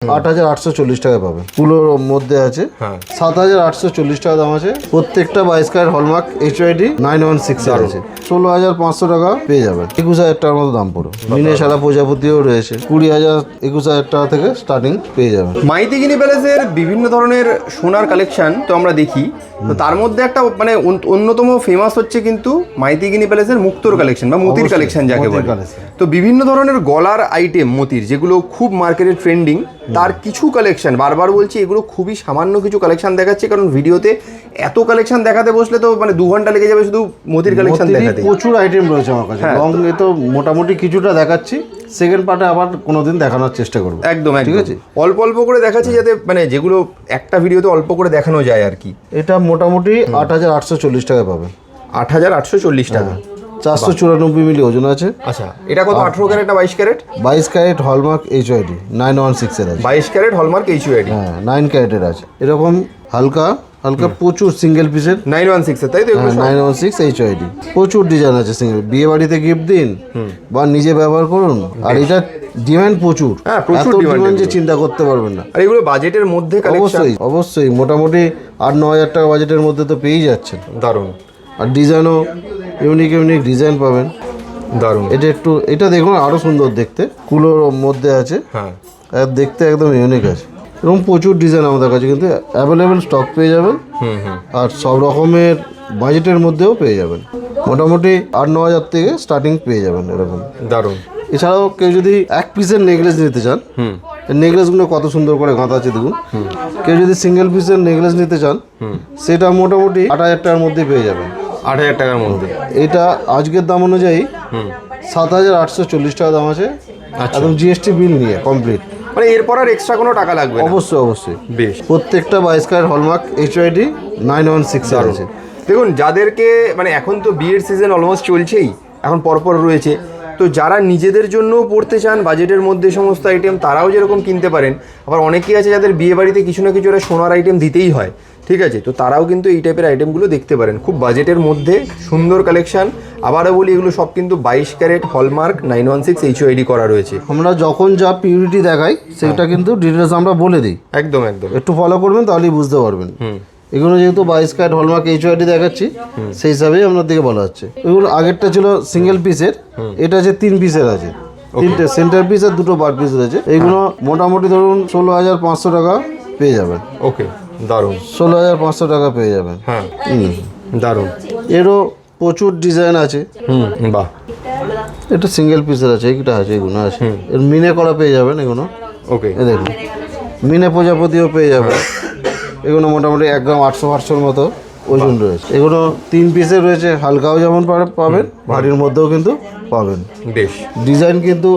8,840 টাকা পাবে। কুলোর মধ্যে আছে 7,840 টাকা দাম আছে। প্রত্যেকটা 22 ক্যারেট হলমার্ক HYD 916 এর আছে। 16,500 টাকা পেয়ে যাবেন। 21,000 টাকার মতো দাম পড়ো। মিনে সারা প্রজাপতিও রয়েছে। 20,000 21,000 টাকা থেকে স্টার্টিং পেয়ে যাবেন। মাইতিগিনি প্যালেসের বিভিন্ন ধরনের সোনার কালেকশন তো আমরা দেখি, তো তার মধ্যে একটা মানে অন্যতম ফেমাস হচ্ছে কিন্তু মাইতিগিনি প্যালেসের মুক্তোর কালেকশন বা মতির কালেকশন যাকে বলে। তো বিভিন্ন ধরনের গলার আইটেম মতির যেগুলো খুব মার্কেটে ট্রেন্ডিং, তার কিছু কালেকশন বারবার বলছি এগুলো খুবই সামান্য কিছু কালেকশন দেখাচ্ছে, কারণ ভিডিওতে এত কালেকশন দেখাতে বসলে তো মানে 2 ঘন্টা লেগে যাবে শুধু মতির কালেকশন দেখাতে। প্রচুর আইটেম রয়েছে আমার কাছে। লং এ তো মোটামুটি কিছুটা দেখাচ্ছি, সেকেন্ড পার্টে আবার কোনোদিন দেখানোর চেষ্টা করব। একদম ঠিক আছে, অল্প অল্প করে দেখাচ্ছি যাতে মানে যেগুলো একটা ভিডিওতে অল্প করে দেখানো যায় আর কি। এটা মোটামুটি 8,840 টাকা পাবে। 8,840 টাকা। 494 মিলি ওজন আছে। আচ্ছা, এটা কত? 18 ক্যারেট না 22 ক্যারেট? 22 ক্যারেট হলমার্ক HYD 916 এর আছে। 22 ক্যারেট হলমার্ক HYD, হ্যাঁ 9 ক্যারেটের আছে। এরকম হালকা হালকা প্রচুর সিঙ্গেল পিসের 916 এর, তাই তো? 916 HYD প্রচুর ডিজাইন আছে। সিঙ্গেল বিয়ে বাড়িতে গিফট দিন বা নিজে ব্যবহার করুন। আর এটা ডিমান্ড প্রচুর, প্রচুর ডিমান্ড যে চিন্তা করতে পারবেন না। আর এগুলো বাজেটের মধ্যে কালেকশন? অবশ্যই মোটামুটি 8-9 হাজার টাকা বাজেটের মধ্যে তো পেয়েই যাচ্ছেন। দারুণ। আর ডিজাইনও ইউনিক ডিজাইন পাবেন। দারুণ। এটা দেখুন আরো সুন্দর দেখতে, কুলোর মধ্যে আছে। আর দেখতে একদম ইউনিক আছে। এরকম প্রচুর ডিজাইন আমাদের কাছে কিন্তু অ্যাভেলেবেল স্টক পেয়ে যাবেন। আর সব রকমের বাজেটের মধ্যেও পেয়ে যাবেন। মোটামুটি 8-9 হাজার থেকে স্টার্টিং পেয়ে যাবেন এরকম। দারুণ। এছাড়াও কেউ যদি এক পিসের নেকলেস নিতে চান, নেকলেসগুলো কত সুন্দর করে গাঁথা আছে দেখুন। কেউ যদি সিঙ্গেল পিসের নেকলেস নিতে চান, সেটা মোটামুটি 8,000 টাকার মধ্যে পেয়ে যাবেন। 8,000 টাকার মধ্যে? এটা আজকের দাম অনুযায়ী 7,840 টাকা দাম আছে। একদম GST বিল নিয়ে কমপ্লিট। মানে এরপর আর এক্সট্রা কোনো টাকা লাগবে? অবশ্যই। বেশ। প্রত্যেকটা 22 ক্যারেট হলমার্ক HYD 916 এর আছে। দেখুন, যাদেরকে মানে এখন তো বিয়ের সিজন অলমোস্ট চলছেই, এখন পরপর রয়েছে, তো যারা নিজেদের জন্যও পড়তে চান বাজেটের মধ্যে সমস্ত আইটেম, তারাও যেরকম কিনতে পারেন। আবার অনেকেই আছে যাদের বিয়ে বাড়িতে কিছু না কিছু সোনার আইটেম দিতেই হয়, ঠিক আছে, তো তারাও কিন্তু এই টাইপের আইটেমগুলো দেখতে পারেন। খুব বাজেটের মধ্যে সুন্দর কালেকশন। আবারও বলি, এগুলো সব কিন্তু 22 ক্যারেট হলমার্ক 916 HYD করা রয়েছে। আমরা যখন যা পিউরিটি দেখাই সেটা কিন্তু ডিটেলস আমরা বলে দিই। একদম একটু ফলো করবেন, তাহলেই বুঝতে পারবেন। এগুলো যেহেতু 22 ক্যারেট হলমার্ক HYD দেখাচ্ছি, সেই হিসাবেই আপনার দিকে বলা হচ্ছে। এগুলো আগেরটা ছিল সিঙ্গেল পিসের, এটা আছে 3 পিসের আছে। 3টে সেন্টার পিস আর 2টো বার পিস রয়েছে। এইগুলো মোটামুটি ধরুন 16,500 টাকা পেয়ে যাবেন। ওকে, দারুণ। 16,500 টাকা পেয়ে যাবেন। দারুণ। এরও প্রচুর ডিজাইন আছে। বাহ। এটা সিঙ্গেল পিসের আছে, এইটা আছে, এগুলো আছে। এর মিনে করা পেয়ে যাবেন এগুলো। ওকে, এ দেখুন মিনে প্রজাপতিও পেয়ে যাবেন। এগুলো মোটামুটি 1 গ্রাম 800 মতো ওজন রয়েছে। এগুলো 3 পিসের রয়েছে, হালকাও যেমন পাবেন, ভারীর মধ্যেও কিন্তু পাবেন। বেশ। ডিজাইন কিন্তু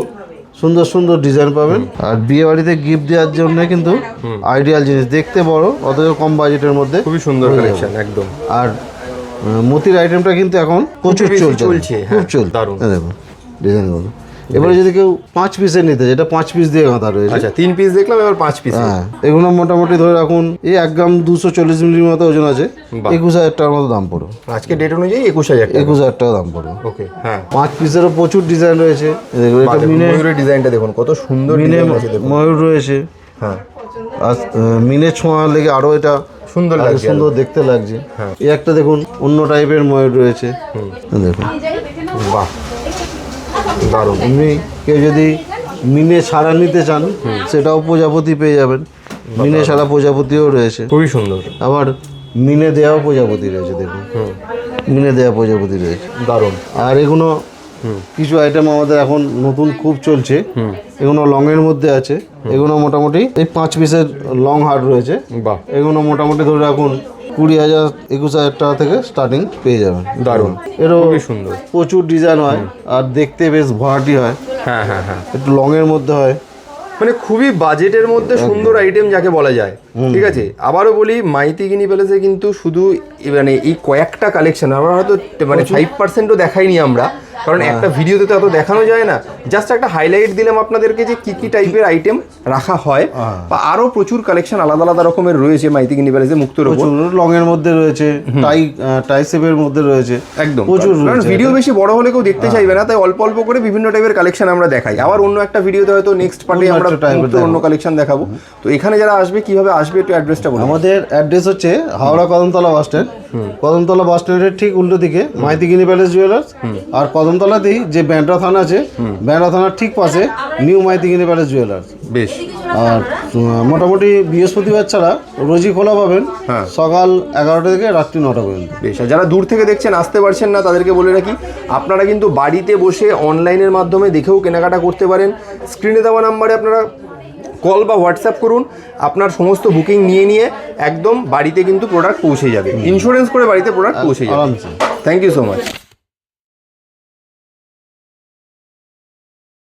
সুন্দর সুন্দর ডিজাইন পাবেন। আর বিয়ে বাড়িতে গিফট দেওয়ার জন্য কিন্তু আইডিয়াল জিনিস, দেখতে বড় অথচ কম বাজেটের মধ্যে খুবই সুন্দর কালেকশন একদম। আর মতির আইটেমটা কিন্তু এখন প্রচুর চলছে, খুব চলছে। দারুণ। দেখুন ডিজাইনগুলো। এবারে যদি কেউ 5 পিসের নিতে চায়, এটা 5 পিস দিয়ে গাঁথা রয়েছে। আচ্ছা, 3 পিস দেখলাম, এবার 5 পিস। হ্যাঁ, এগুলো মোটামুটি ধরে রাখুন এই 1 গ্রাম 240 মিলির মতো ওজন আছে। 21,000 টাকার মতো দাম পড়ো। আজকে ডেট অনুযায়ী 21,000 টাকা দাম পড়ো। ওকে, হ্যাঁ। 5 পিসেরও প্রচুর ডিজাইন রয়েছে। এটা ময়ূরের ডিজাইনটা দেখুন কত সুন্দর। মিনে ময়ূর রয়েছে। হ্যাঁ। আর মিনে ছোঁয়া লেগে আরো এটা সুন্দর লাগছে, সুন্দর দেখতে লাগছে। এই একটা দেখুন অন্য টাইপের ময়ূর রয়েছে। দেখুন, বাহ, দারুণ। এমনি কেউ যদি মিনে ছাড়া নিতে চান, সেটাও প্রজাপতি পেয়ে যাবেন। মিনে ছাড়া প্রজাপতিও রয়েছে, খুবই সুন্দর। আবার মিনে দেওয়াও প্রজাপতি রয়েছে। দেখুন, মিনে দেওয়া প্রজাপতি রয়েছে, দারুণ। আর এগুলো কিছু আইটেম আমাদের এখন নতুন খুব চলছে। এগুলো লং এর মধ্যে আছে। এগুলো মোটামুটি এই 5 পিসের লং হার্ট রয়েছে। বাহ। এগুলো মোটামুটি ধরে রাখুন 20,000 21,000 টাকা থেকে স্টার্টিং পেয়ে যাবেন। দারুণ। এরও সুন্দর প্রচুর ডিজাইন হয়, আর দেখতে বেশ ভরাটি হয়। হ্যাঁ হ্যাঁ হ্যাঁ, একটু লং এর মধ্যে হয়, মানে খুবই বাজেটের মধ্যে সুন্দর আইটেম যাকে বলা যায়। ঠিক আছে, আবারও বলি মাইতিগিনি প্যালেসে কিন্তু শুধু মানে এই কয়েকটা কালেকশন, আমরা হয়তো মানে 5%ও দেখাইনি আমরা, কারণ একটা ভিডিওতে তো এত দেখানো যায় না, জাস্ট একটা হাইলাইট দিলাম আপনাদেরকে যে কি কি টাইপের আইটেম রাখা হয়, বা আরো প্রচুর কালেকশন আলাদা আলাদা রকমের রয়েছে মাইতি গিনি প্যালেসে মুক্তোর উপর। লং এর মধ্যে রয়েছে, টাই শেপের মধ্যে রয়েছে, একদম প্রচুর কারণ রয়েছে। ভিডিও বেশি বড় হলে কেউ দেখতে চাইবে না, তাই অল্প অল্প করে বিভিন্ন টাইপের কালেকশন আমরা দেখাই। আবার অন্য একটা ভিডিওতে হয়তো নেক্সট পার্টে অন্য আমরা একটা type এর মুক্তোর অন্য কালেকশন দেখাবো। তো এখানে যারা আসবে কিভাবে আসবে একটু অ্যাড্রেসটা বলুন। আমাদের অ্যাড্রেস হচ্ছে হাওড়া কদমতলা বাস স্ট্যান্ড। কদমতলা বাস স্ট্যান্ডের ঠিক উল্টো দিকে মাইতি গিনি প্যালেস জুয়েলার্স। আর কদমতলাতেই যে ব্যান্ডরা থানা আছে, ব্যান্ডরা থানার ঠিক পাশে নিউ মাইতি গিনি প্যালেস জুয়েলার্স। বেশ, আর মোটামুটি বৃহস্পতিবার ছাড়া রোজই খোলা পাবেন, সকাল 11টা থেকে রাত্রি 9টা পর্যন্ত। বেশ। আর যারা দূর থেকে দেখছেন, আসতে পারছেন না, তাদেরকে বলে রাখি আপনারা কিন্তু বাড়িতে বসে অনলাইনের মাধ্যমে দেখেও কেনাকাটা করতে পারেন। স্ক্রিনে দেওয়া নাম্বারে আপনারা কল বা হোয়াটসঅ্যাপ করুন, আপনার সমস্ত বুকিং নিয়ে একদম বাড়িতে কিন্তু প্রোডাক্ট পৌঁছে যাবে, ইন্স্যুরেন্স করে বাড়িতে প্রোডাক্ট পৌঁছে যাবে। আরামসে। Thank you so much.